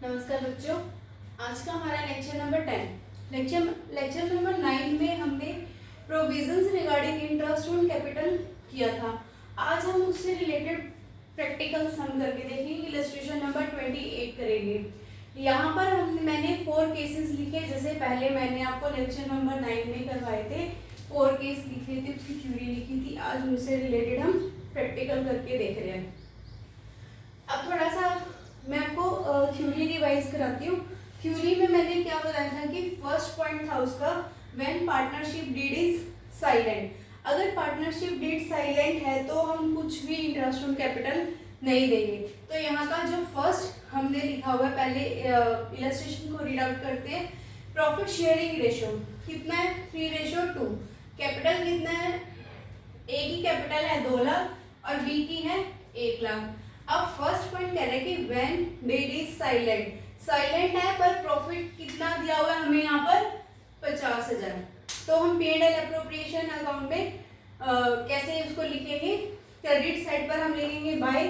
नमस्कार बच्चों। आज का हमारा लेक्चर नंबर 10 लेक्चर नंबर 9 में हमने provisions regarding interest on capital किया था। आज हम उससे रिलेटेड प्रैक्टिकल सम करके देखेंगे। इलस्ट्रेशन नंबर 28 करेंगे। यहाँ पर मैंने 4 केसेस लिखे। जैसे पहले मैंने आपको लेक्चर नंबर 9 में करवाए थे, 4 केस लिखे थे, उसकी थ्योरी लिखी थी। आज उनसे रिलेटेड हम प्रैक्टिकल करके देख रहे हैं। अब थोड़ा सा मैं आपको थ्योरी रिवाइज कराती हूँ। थ्योरी में मैंने क्या बताया था कि फर्स्ट पॉइंट था उसका, when partnership deed is silent. अगर पार्टनरशिप डीड साइलेंट है तो हम कुछ भी इंटरेस्ट ऑन कैपिटल नहीं देंगे। तो यहाँ का जो फर्स्ट हमने लिखा हुआ है, पहले इलस्ट्रेशन को रीड आउट करते हैं। प्रॉफिट शेयरिंग रेशियो कितना है? 3:2। कैपिटल कितना है? ए की कैपिटल है 2 लाख और बी की है 1 लाख। अब फर्स्ट पॉइंट कह रहे हैं कि व्हेन डीड इज साइलेंट है पर प्रॉफिट कितना दिया हुआ है हमें यहाँ पर 50,000। तो हम P&L एप्रोप्रिएशन अकाउंट में कैसे उसको लिखेंगे? क्रेडिट साइड पर हम लिखेंगे बाय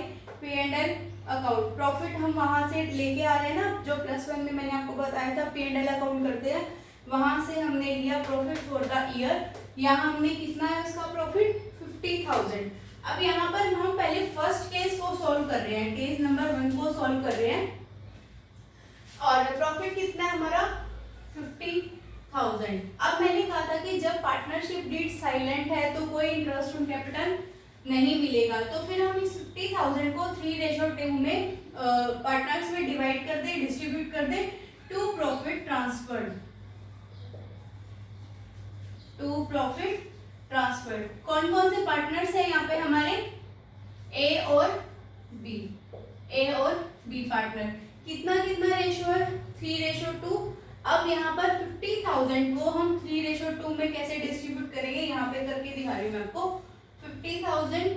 P&L अकाउंट। प्रॉफिट हम वहां से लेके आ रहे हैं ना, जो +1 में मैंने आपको बताया था P&L अकाउंट करते हैं, वहां से हमने लिया प्रॉफिट फॉर द ईयर। यहाँ हमने कितना है उसका प्रॉफिट? 50,000। अब यहाँ पर हम पहले फर्स्ट केस को सॉल्व कर रहे हैं, केस नंबर 1 को सॉल्व कर रहे हैं। और प्रॉफिट कितना है हमारा? 50,000। अब मैंने कहा था कि जब पार्टनरशिप डीड साइलेंट है तो कोई इंटरेस्ट ऑन कैपिटल नहीं मिलेगा। तो फिर हम इस 50,000 को 3:2 में पार्टनर्स में डिवाइड कर दे, डिस्ट्रीब्यूट कर दे टू प्रॉफिट ट्रांसफर्ड। कौन कौन से पार्टनर्स हैं यहाँ पे हमारे? ए और बी पार्टनर। कितना रेशियो है? 3:2। अब यहाँ पर 50,000 को हम 3:2 में कैसे डिस्ट्रीब्यूट करेंगे, यहाँ पे करके दिखा रही हूँ मैं आपको। 50,000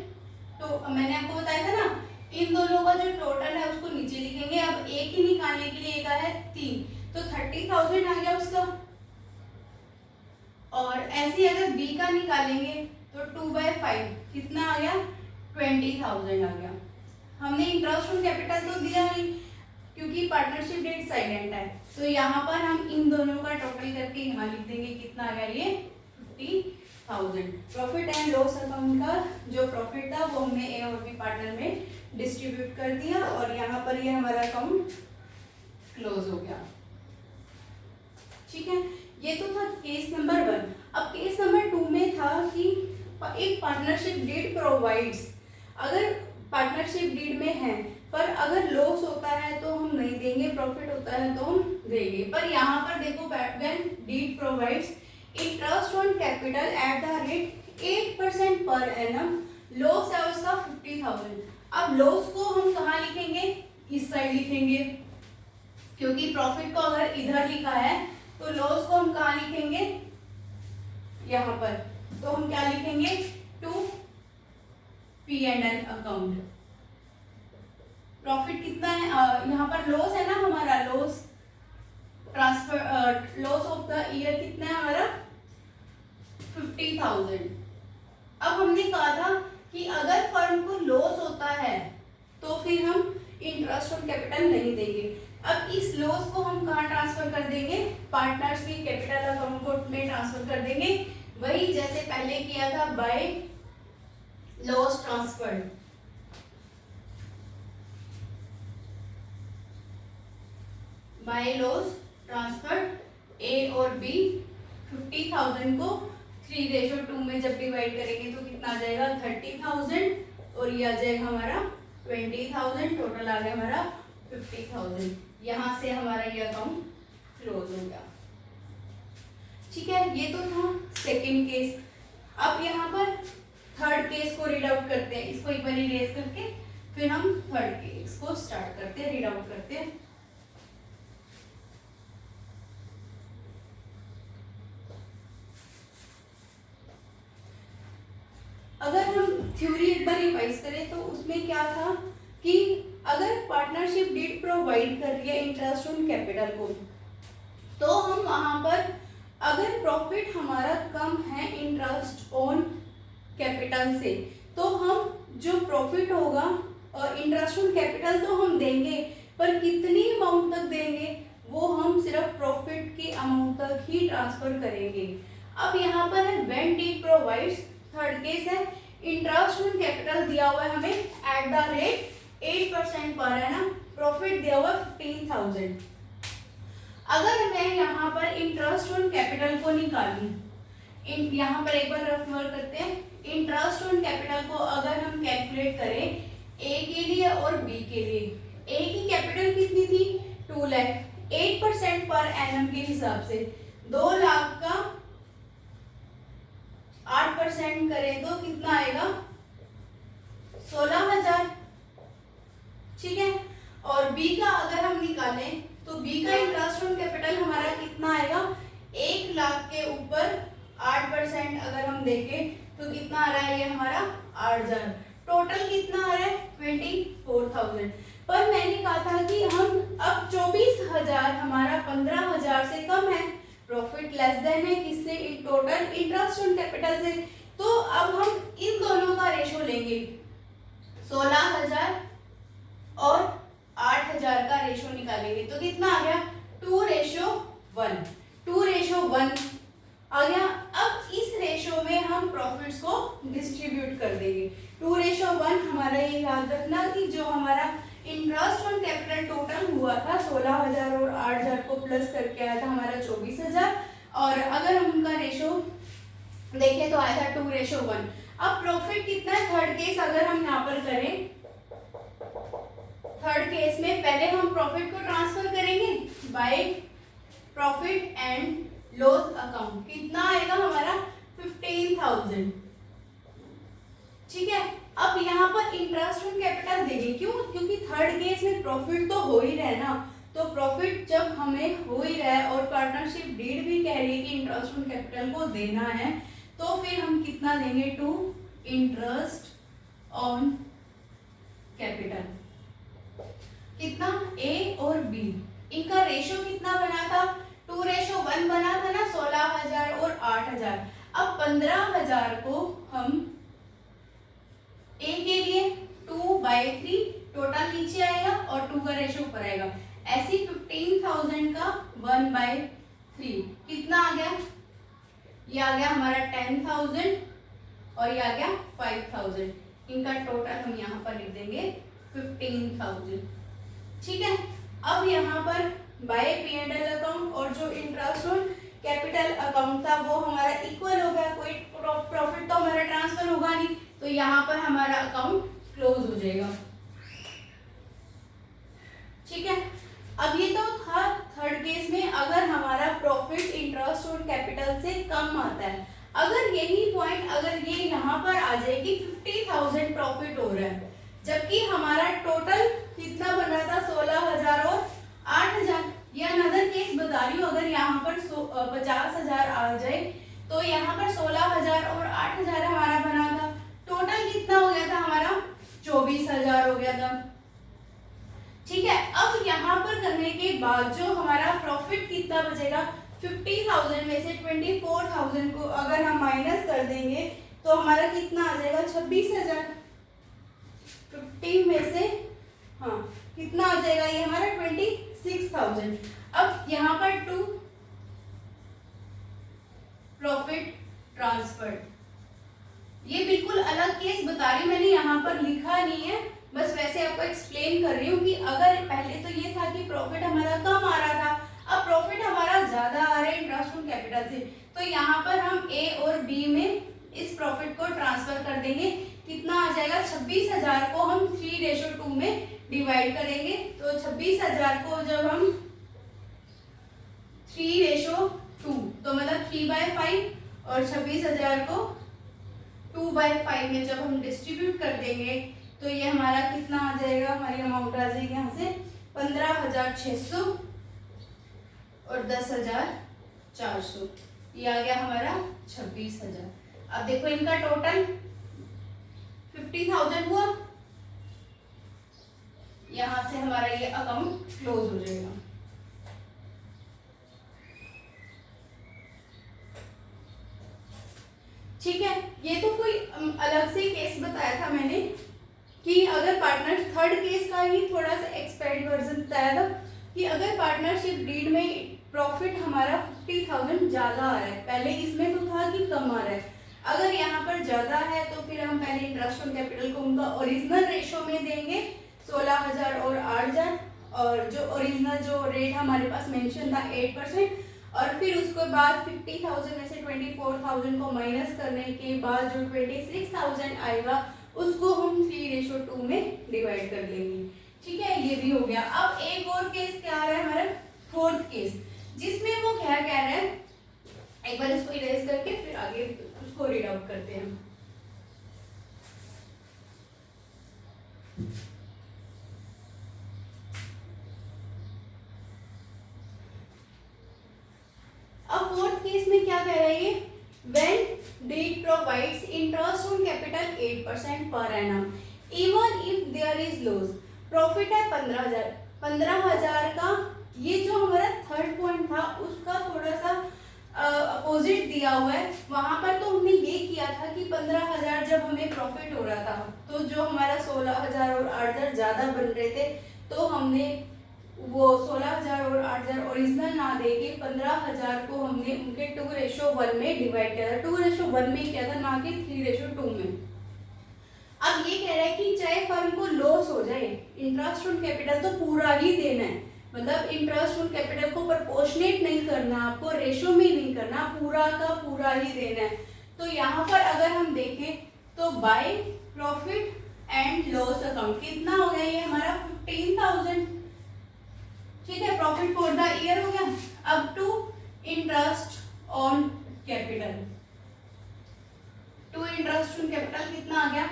तो मैंने आपको बताया था ना, इन दोनों का जो टोटल है उसको नीचे लिखेंगे। अब एक ही निकालने के लिए एक है 3, तो 30,000 आ गया उसका। और ऐसे अगर बी का निकालेंगे तो 2/5 कितना आ गया? 20,000 आ गया। हमने इंटरेस्ट ऑन कैपिटल तो दिया नहीं क्योंकि पार्टनरशिप डेट साइलेंट है, तो यहाँ पर हम इन दोनों का टोटल करके यहाँ लिख देंगे। कितना आ गया? ये 50,000। प्रॉफिट एंड लॉस अकाउंट का जो प्रॉफिट था वो हमने ए और बी पार्टनर में डिस्ट्रीब्यूट कर दिया और यहाँ पर ये हमारा अकाउंट क्लोज हो गया। ठीक है, ये तो था केस नंबर 1। अब केस नंबर 2 में था कि एक पार्टनरशिप डीड प्रोवाइड्स। अगर पार्टनरशिप डीड में है पर अगर लॉस होता है तो हम नहीं देंगे, प्रॉफिट होता है तो हम देंगे। पर यहाँ पर देखो, when deed provides interest on capital at the rate 8% पर एनम, लॉस है उसका 50,000। अब लॉस को हम कहाँ लिखेंगे? इस साइड लिखेंगे, क्योंकि प्रॉफिट को अगर इधर लिखा है तो लॉस को हम कहाँ लिखेंगे? यहाँ पर। तो हम क्या लिखेंगे? To P&L account. प्रॉफिट कितना है? यहाँ पर लॉस है ना हमारा, loss transfer, loss of the year कितना है हमारा? 50,000। अब हमने कहा था कि अगर फर्म को लॉस होता है तो फिर हम इंटरेस्ट ऑन कैपिटल नहीं देंगे। अब इस लॉस को हम कहाँ ट्रांसफर कर देंगे? पार्टनर्स की कैपिटल अकाउंट में ट्रांसफर कर देंगे, वही जैसे पहले किया था by loss transferred. By loss transferred A और बी 50,000 को 3:2 में जब डिवाइड करेंगे तो कितना आ जाएगा? 30,000 और ये आ जाएगा हमारा 20,000। टोटल आ गया हमारा 50,000। यहाँ से हमारा ये अकाउंट क्लोज हो गया। ठीक है, ये तो था सेकेंड केस। अब यहाँ पर थर्ड केस को रीड आउट करते हैं। इसको एक बार इरेज करके फिर हम थर्ड केस को स्टार्ट करते हैं, रीड आउट करते हैं। अगर हम थ्योरी एक बार रिवाइज करें तो उसमें क्या था कि अगर पार्टनरशिप डीड प्रोवाइड कर रही है इंटरेस्ट ऑन कैपिटल को, तो हम वहां पर अगर प्रॉफिट हमारा कम है इंटरेस्ट ऑन कैपिटल से, तो हम जो प्रॉफिट होगा और इंटरेस्ट ऑन कैपिटल तो हम देंगे, पर कितनी अमाउंट तक देंगे वो हम सिर्फ प्रॉफिट के अमाउंट तक ही ट्रांसफर करेंगे। अब यहाँ पर है when D provides, third case है इंटरेस्ट ऑन कैपिटल दिया हुआ है हमें एट द रेट 8% पर एनम, प्रॉफिट दिया हुआ 15,000। अगर मैं यहाँ पर इंटरेस्ट ऑन कैपिटल को निकालूं, यहाँ पर एक बार रेफर करते हैं, इंटरेस्ट ऑन कैपिटल को अगर हम कैलकुलेट करें ए के लिए और बी के लिए, ए की कैपिटल कितनी थी 2 लाख, 8% पर एनम के हिसाब से 2 लाख का 8% करें तो कितना आएगा 16,000, ठीक है। और बी का अगर हम निकालें तो बी का इंटरेस्ट ऑन कैपिटल हमारा कितना आएगा 1 लाख के ऊपर 8% अगर हम देखें तो कितना आ रहा है ये हमारा 8,000, टोटल कितना आ रहा है 24,000। पर मैंने कहा था कि हम अब 24,000 हमारा 15,000 से कम है, प्रॉफिट लेस देन है किससे, टोटल इंटरेस्ट ऑन कैपिटल से। तो अब हम इन दोनों का रेशो लेंगे, 16,000 और 8,000 का रेशो निकालेंगे तो कितना आ गया 2:1, 2:1 आ गया। अब इस रेशो में हम प्रॉफिट्स को डिस्ट्रीब्यूट कर देंगे। 2:1 हमारा ये याद रखना कि जो हमारा इंटरेस्ट ऑन कैपिटल टोटल हुआ था 16,000 और 8,000 को प्लस करके आया था हमारा 24,000, और अगर हम उनका रेशो देखें तो आया था 2:1। अब प्रॉफिट कितना है थर्ड केस अगर हम यहाँ पर करें, थर्ड केस में पहले हम प्रॉफिट को ट्रांसफर करेंगे by profit and loss account, कितना आएगा हमारा 15,000, ठीक है। अब यहाँ पर इंटरेस्ट ऑन कैपिटल देंगे, क्यों, क्योंकि थर्ड केस में प्रॉफिट तो हो ही रहा है ना, तो प्रॉफिट जब हमें हो ही रहा है और पार्टनरशिप डीड भी कह रही है कि इंटरेस्ट ऑन कैपिटल को देना है, तो फिर हम कितना देंगे टू इंटरेस्ट ऑन कैपिटल, कितना ए और बी, इनका रेशो कितना बना था 2:1 बना था ना, 16,000 और 8,000। अब 15,000 को हम ए के लिए 2/3 टोटल नीचे आएगा और 2 का रेशो ऊपर आएगा, ऐसी 15,000 का 1/3 कितना आ गया, ये आ गया हमारा 10,000 और ये आ गया 5,000, इनका टोटल हम यहाँ पर लिख देंगे 15,000, ठीक है। अब यहाँ पर बाय P&L अकाउंट और जो इंटरेस्ट ऑन कैपिटल अकाउंट था वो हमारा इक्वल हो गया, कोई प्रॉफिट तो हमारा ट्रांसफर होगा नहीं, तो यहाँ पर हमारा अकाउंट क्लोज हो जाएगा, ठीक है। अब ये तो था थर्ड केस में अगर हमारा प्रॉफिट इंटरेस्ट ऑन कैपिटल से कम आता है। अगर यही पॉइंट अगर ये यहाँ पर आ जाए कि 50,000 प्रॉफिट हो रहा है जबकि हमारा टोटल कितना बन रहा था 16,000 और 8,000, ये अनदर केस बता रही हूँ, अगर यहाँ पर 50,000 आ जाए तो यहाँ पर 16,000 और 8,000 हमारा बना था, टोटल कितना हो गया था हमारा 24,000 हो गया था, ठीक है। अब यहाँ पर करने के बाद जो हमारा प्रॉफिट कितना बचेगा 50,000 में से 24,000 को अगर हम माइनस कर देंगे तो हमारा कितना आ जाएगा 26,000, 50 में से हाँ कितना आ जाएगा ये हमारा 26,000। अब यहाँ पर 2 प्रॉफिट ट्रांसफर, ये बिल्कुल अलग केस बता रही हूँ, मैंने यहाँ पर लिखा नहीं है, बस वैसे आपको एक्सप्लेन कर रही हूँ कि अगर पहले तो ये था कि प्रॉफिट हमारा कम आ रहा था, अब प्रॉफिट हमारा ज्यादा आ रहा है इंटरेस्ट ऑन कैपिटल से, तो यहाँ पर हम ए और बी में इस प्रॉफिट को ट्रांसफर कर देंगे, कितना आ जाएगा 26,000 को हम 3:2 में डिवाइड करेंगे, तो 26,000 को जब हम 3:2 तो मतलब 3/5 और 26,000 को 2/5 में जब हम डिस्ट्रीब्यूट कर देंगे तो ये हमारा कितना आ जाएगा, हमारी अमाउंट आ जाएगी यहाँ से 15,600 और 10,400, ये आ गया हमारा 26,000। अब देखो इनका टोटल 50,000 हुआ, यहाँ से हमारा ये अकाउंट क्लोज हो जाएगा। ठीक है, ये तो कोई अलग से केस बताया था मैंने, कि अगर पार्टनर, थर्ड केस का ही थोड़ा सा एक्सपेंड वर्जन बताया था कि अगर पार्टनरशिप डीड में प्रॉफिट हमारा 50,000 ज़्यादा आ रहा है, पहले इसमें तो था कि कम आ रहा है, अगर यहाँ पर ज़्यादा है तो फिर हम पहले इंटरेस्ट ऑन कैपिटल को उनका ओरिजिनल रेशो में देंगे 16,000 और 8,000, और जो ओरिजिनल जो रेट हमारे पास मेंशन था 8%, और फिर उसके बाद 50,000 में से 24,000 को माइनस करने के बाद जो 26,000 आएगा उसको हम 3:2 में डिवाइड कर लेंगे। ठीक है, ये भी हो गया। अब एक और केस क्या आ रहा है हमारा, फोर्थ केस, जिसमें वो क्या कह रहा है, एक बार इसको इरेज करके फिर आगे उसको रीड आउट करते हैं। अब फोर्थ केस में क्या कह रहा है ये, when deed provides interest on capital 8% पर annum even if there is loss, profit है 15,000, 15,000 का, ये जो हमारा थर्ड पॉइंट था उसका थोड़ा सा अपोजिट दिया हुआ है। वहां पर तो हमने ये किया था कि 15,000 जब हमें प्रॉफिट हो रहा था तो जो हमारा 16,000 और 8,000 ज्यादा बन रहे थे तो हमने वो 16,000 और 8,000 ओरिजिनल ना देके 15,000 को हमने उनके 2:1 में डिवाइड किया था, 2:1 में किया था, ना कि 3:2 में। अब ये कह रहा है कि चाहे फर्म को लॉस हो जाए, इंटरेस्ट ऑन कैपिटल तो पूरा ही देना है, मतलब इंटरेस्ट ऑन कैपिटल को प्रोपोर्शनेट नहीं करना, आपको रेशो में नहीं करना, पूरा का पूरा ही देना है। तो यहाँ पर अगर हम देखें तो by profit and loss account कितना हो गया, ये हमारा 15,000, ठीक है, प्रॉफिट फॉर द ईयर हो गया, up to interest on capital, to interest on capital कितना आ गया,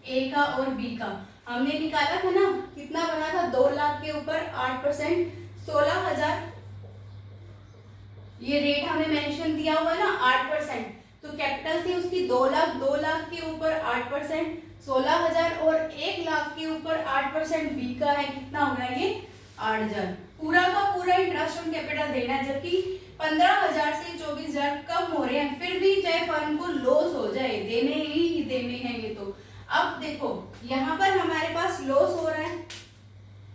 ए का और बी का हमने निकाला था ना, कितना बना था, 2 लाख के ऊपर 8%, 16,000, ये रेट हमें मेंशन दिया हुआ है ना 8%, तो कैपिटल थी उसकी 2 लाख, 2 लाख के ऊपर 8%, 16,000 और 1 लाख के ऊपर 8% बी का है, कितना हो गया ये 8,000, पूरा का पूरा इंटरेस्ट ऑन कैपिटल देना है, जबकि 15,000 से 24,000 कम हो रहे हैं, फिर भी चाहे फर्म को लॉस हो जाए देने ही देने हैं ये तो। अब देखो यहाँ पर हमारे पास लॉस हो रहा है,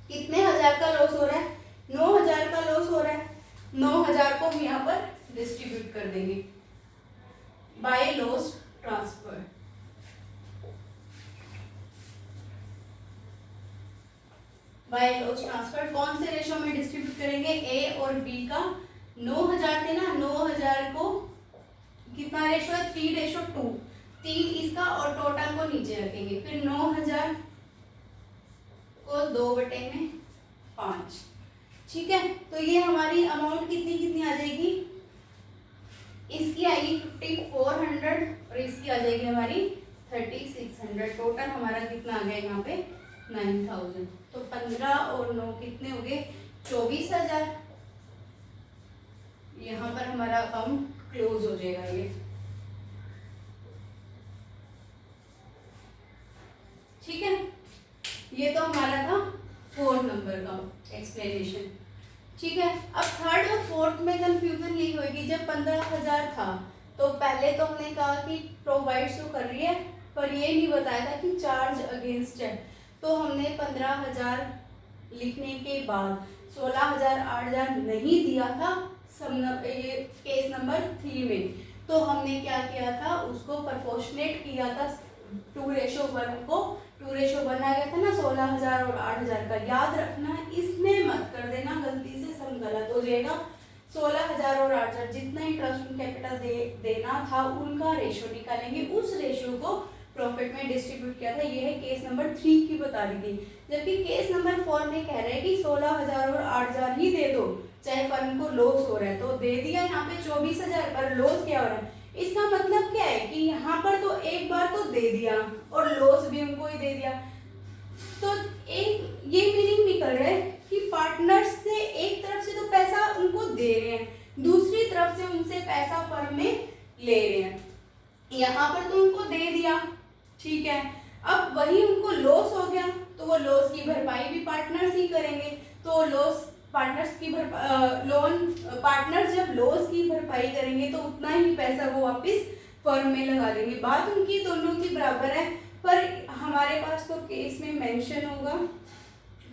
कितने हजार का लॉस हो रहा है, 9,000 का लॉस हो रहा है, 9,000 को हम यहाँ पर डिस्ट्रीब्यूट कर देंगे by loss transfer. By loss transfer कौन से रेशो में डिस्ट्रीब्यूट करेंगे, ए और बी का, 9,000 थे ना, 9,000 को कितना रेशो है, 3:2, 3 इसका और टोटल को नीचे रखेंगे, फिर 9,000 को 2/5, ठीक है। तो ये हमारी अमाउंट कितनी कितनी आ जाएगी, इसकी आएगी 5,400 और इसकी आ जाएगी हमारी 3,600, टोटल हमारा कितना आ गया यहाँ पे 9,000, तो 15 और 9 कितने हो गए 24,000, यहाँ पर हमारा अकाउंट क्लोज हो जाएगा ये, ठीक है। ये तो हमारा था 4 नंबर का एक्सप्लेनेशन, ठीक है। अब थर्ड और फोर्थ में कंफ्यूजन यही होगी, जब 15,000 था तो पहले तो हमने कहा कि प्रोवाइड तो कर रही है पर ये नहीं बताया था कि चार्ज अगेंस्ट है, तो हमने 15,000 लिखने के बाद 16,000 8,000 नहीं दिया था केस नंबर 3 में, तो हमने क्या किया था, उसको प्रोपोर्शनेट किया था 2:1 को, 2:1 आ गया था ना 16,000 और 8,000 का, याद रखना इसमें मत कर देना गलती से, सब गलत हो जाएगा। 16,000 और 8,000 जितना इंटरेस्ट ऑन कैपिटल देना था उनका रेशो निकालेंगे, उस रेशो को प्रॉफिट में डिस्ट्रीब्यूट किया था, ये है केस नंबर 3 की बता रही थी। जबकि केस नंबर 4 में कह रहे हैं कि 16,000 और 8,000 ही दे दो, चाहे फर्म को लॉस हो रहा है, तो दे दिया यहाँ पे 24,000, पर लॉस क्या हो रहा है, इसका मतलब क्या है कि यहाँ पर तो एक बार तो दे दिया और लॉस भी उनको ही दे दिया, तो एक ये मीनिंग निकल रहा है कि पार्टनर्स से एक तरफ से तो पैसा उनको दे रहे हैं, दूसरी तरफ से उनसे पैसा फर्म में ले रहे हैं, यहाँ पर तो उनको दे दिया, ठीक है, अब वही उनको लॉस हो गया तो वो लॉस की भरपाई भी पार्टनर्स ही करेंगे, तो लॉस पार्टनर्स की पार्टनर्स जब लॉस की भरपाई करेंगे तो उतना ही पैसा वो वापस फर्म में लगा देंगे, बात उनकी दोनों की बराबर है, पर हमारे पास तो केस में मेंशन होगा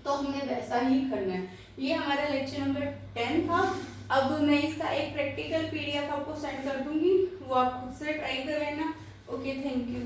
तो हमें वैसा ही करना है। ये हमारा लेक्चर नंबर 10 था। अब मैं इसका एक प्रैक्टिकल पीडीएफ आपको सेंड कर दूंगी, वो आप खुद से ट्राई कर लेना। Okay, thank you.